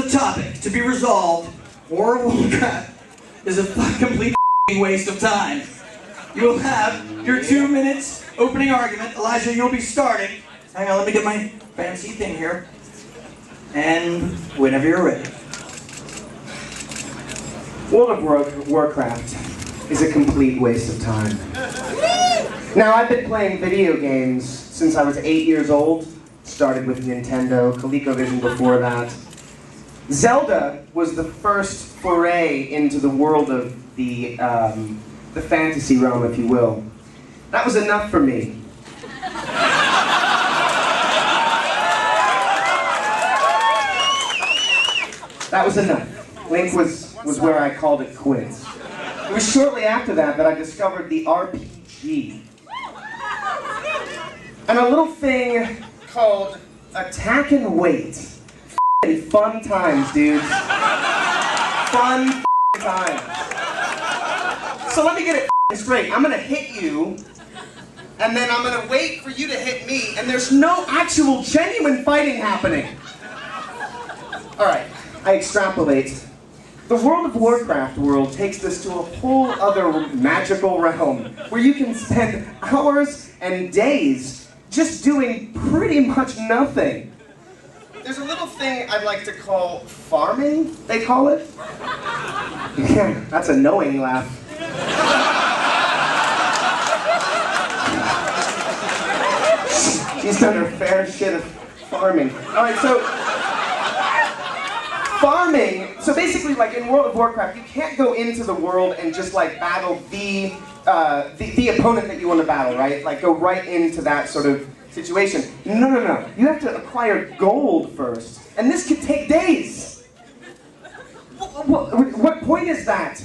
the topic to be resolved, War of Warcraft is a complete waste of time. You will have your 2 minutes opening argument. Elijah, you'll be starting. Hang on, let me get my fancy thing here. And whenever you're ready. World of Warcraft is a complete waste of time. Now, I've been playing video games since I was 8 years old. Started with Nintendo, ColecoVision before that. Zelda was the first foray into the world of the fantasy realm, if you will. That was enough for me. That was enough. Link was where I called it quits. It was shortly after that I discovered the RPG. And a little thing called Attack and Wait. Fun times, dudes. Fun times. So let me get it straight. I'm gonna hit you, and then I'm gonna wait for you to hit me, and there's no actual genuine fighting happening. Alright, I extrapolate. The World of Warcraft world takes this to a whole other magical realm, where you can spend hours and days just doing pretty much nothing. There's a little thing I'd like to call farming, they call it. Yeah, that's a knowing laugh. She's done her fair share of farming. Alright, so farming, so basically like in World of Warcraft, you can't go into the world and just like battle the opponent that you want to battle, right? Like go right into that sort of situation. No. You have to acquire gold first. And this could take days. What point is that?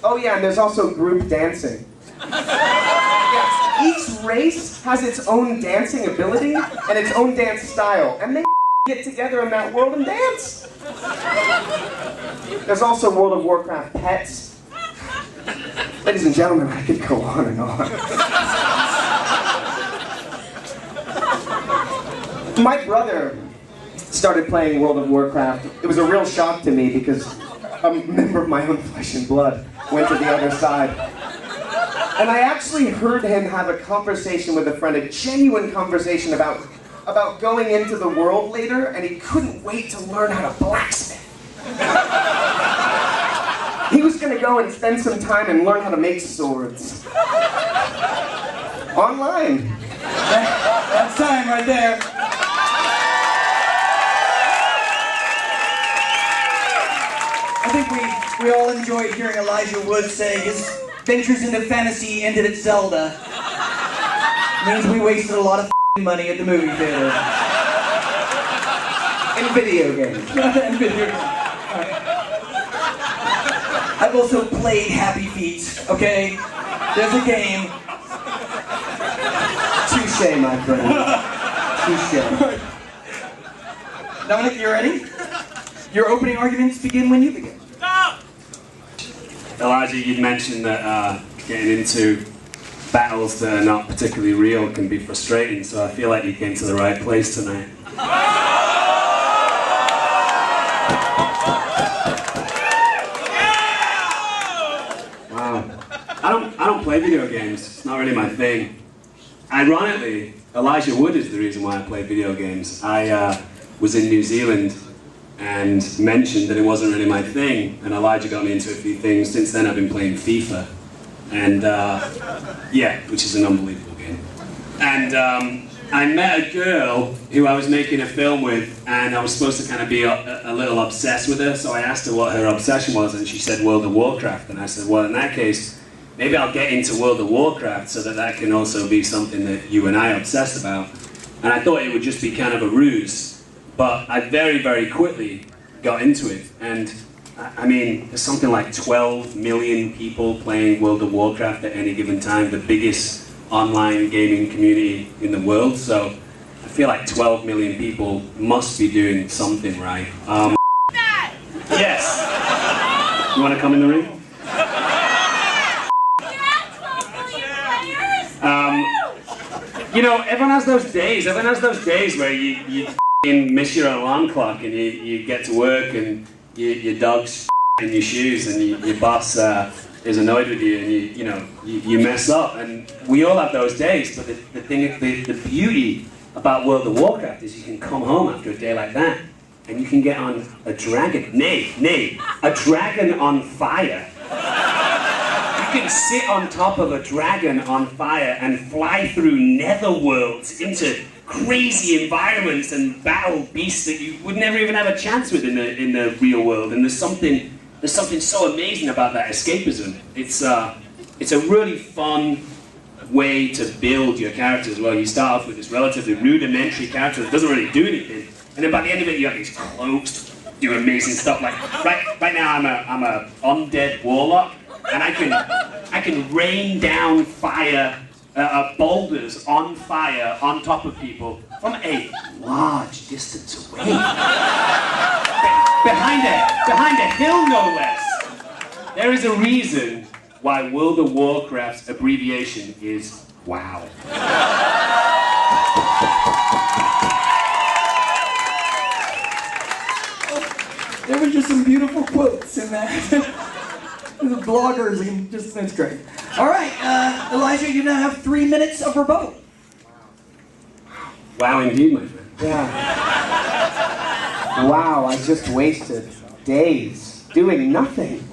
Oh yeah, and there's also group dancing. Yes, each race has its own dancing ability and its own dance style. And they get together in that world and dance. There's also World of Warcraft pets. Ladies and gentlemen, I could go on and on. My brother started playing World of Warcraft. It was a real shock to me because a member of my own flesh and blood went to the other side. And I actually heard him have a conversation with a friend, a genuine conversation about going into the world later, and he couldn't wait to learn how to blacksmith. He was going to go and spend some time and learn how to make swords. Online. That's time right there. I think we all enjoyed hearing Elijah Wood say his ventures into fantasy ended at Zelda. Means we wasted a lot of money at the movie theater. In video games. In video games. Right. I've also played Happy Feet, okay? There's a game. Touché, my friend. Touché. Dominic, you ready? Your opening arguments begin when you begin. No! Elijah, you'd mentioned that getting into battles that are not particularly real can be frustrating, so I feel like you came to the right place tonight. Wow. I don't play video games. It's not really my thing. Ironically, Elijah Wood is the reason why I play video games. I was in New Zealand and mentioned that it wasn't really my thing, and Elijah got me into a few things. Since then I've been playing FIFA, and yeah, which is an unbelievable game. And I met a girl who I was making a film with, and I was supposed to kind of be a little obsessed with her, so I asked her what her obsession was, and she said World of Warcraft, and I said, well, in that case, maybe I'll get into World of Warcraft so that can also be something that you and I are obsessed about. And I thought it would just be kind of a ruse. But I very, very quickly got into it, and I mean, there's something like 12 million people playing World of Warcraft at any given time, the biggest online gaming community in the world, so I feel like 12 million people must be doing something right. Yes! You want to come in the ring? You know, everyone has those days where you miss your alarm clock and you get to work and your dog's in your shoes and your boss is annoyed with you and you mess up, and we all have those days. But the beauty about World of Warcraft is you can come home after a day like that and you can get on a dragon, a dragon on fire. You can sit on top of a dragon on fire and fly through netherworlds into crazy environments and battle beasts that you would never even have a chance with in the real world. And there's something so amazing about that escapism. It's a really fun way to build your character as well. You start off with this relatively rudimentary character that doesn't really do anything, and then by the end of it you have these cloaks, do amazing stuff. Like right now I'm a undead warlock, and I can rain down fire, boulders on fire on top of people from a large distance away. Behind a hill, no less. There is a reason why World of Warcraft's abbreviation is WoW. There were just some beautiful quotes in that. The bloggers, and just, that's great. All right, Elijah, you now have 3 minutes of rebuttal. Wow, indeed, my friend. Yeah. Wow, I just wasted days doing nothing.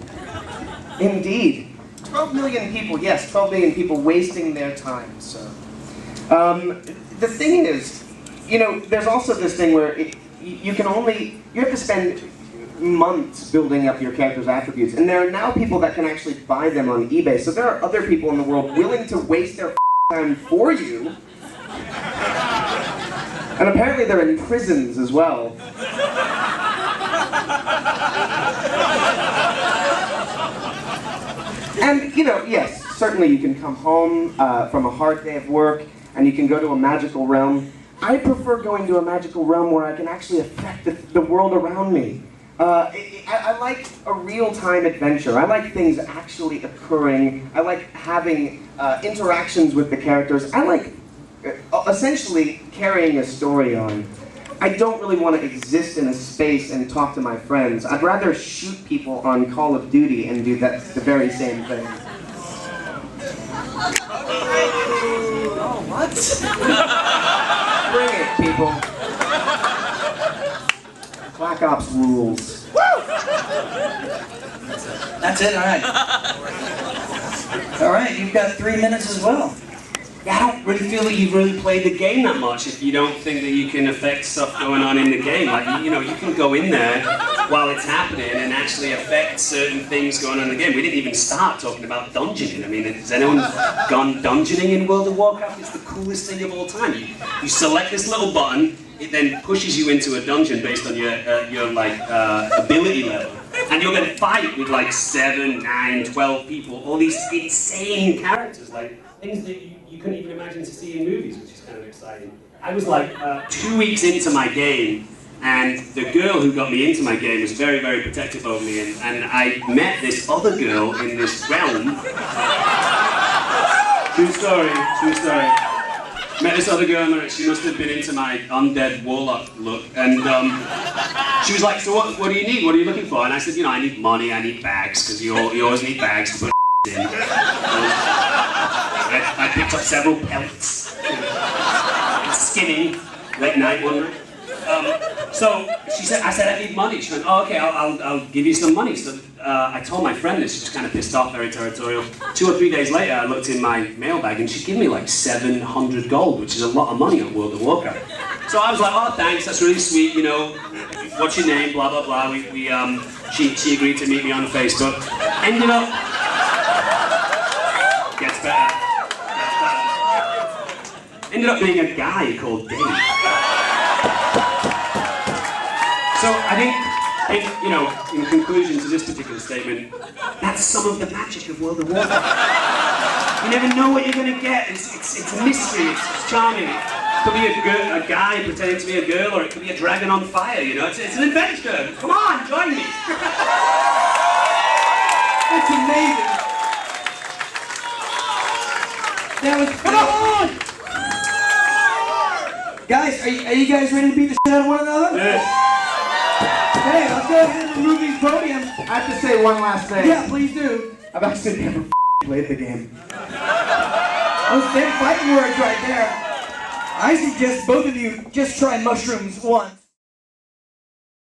Indeed. 12 million people, yes, 12 million people wasting their time, so. The thing is, there's also this thing where you have to spend months building up your character's attributes, and there are now people that can actually buy them on eBay, so there are other people in the world willing to waste their time for you. And apparently they're in prisons as well. And, yes, certainly you can come home from a hard day of work and you can go to a magical realm. I prefer going to a magical realm where I can actually affect the world around me. I like a real-time adventure. I like things actually occurring. I like having interactions with the characters. I like essentially carrying a story on. I don't really want to exist in a space and talk to my friends. I'd rather shoot people on Call of Duty and do the very same thing. Oh, what? Bring it, people. Black Ops rules. That's it, all right. All right, you've got 3 minutes as well. I don't really feel that you've really played the game that much if you don't think that you can affect stuff going on in the game. Like, you can go in there while it's happening and actually affect certain things going on in the game. We didn't even start talking about dungeoning. I mean, has anyone gone dungeoning in World of Warcraft? It's the coolest thing of all time. You select this little button, it then pushes you into a dungeon based on your ability level. And you're going to fight with like 7, 9, 12 people, all these insane characters, like things that you couldn't even imagine to see in movies, which is kind of exciting. I was like 2 weeks into my game, and the girl who got me into my game was very, very protective over me, and I met this other girl in this realm. True story, true story. Met this other girl, and she must have been into my undead warlock look, and she was like, so what do you need? What are you looking for? And I said, I need money, I need bags, because you always need bags to put in. I picked up several pelts, skinning, late night one night. So I said I need money. She went, oh, okay, I'll give you some money. So I told my friend this. She was kind of pissed off, very territorial. 2 or 3 days later, I looked in my mailbag and she'd given me like 700 gold, which is a lot of money on World of Warcraft. So I was like, oh, thanks, that's really sweet, what's your name, blah, blah, blah. She agreed to meet me on Facebook. Ended up, gets better. Ended up being a guy called Dave. So I think, in conclusion to this particular statement, that's some of the magic of World of Warcraft. You never know what you're going to get. It's a mystery. It's charming. It could be a guy pretending to be a girl, or it could be a dragon on fire. It's an adventure. Come on, join me. That's amazing. That was, come on! Guys, are you guys ready to beat the shit out of one another? Yes. Okay, let's go ahead and remove these podiums. I have to say one last thing. Yeah, please do. I've actually never played the game. Those damn fighting words right there. I suggest both of you just try mushrooms once.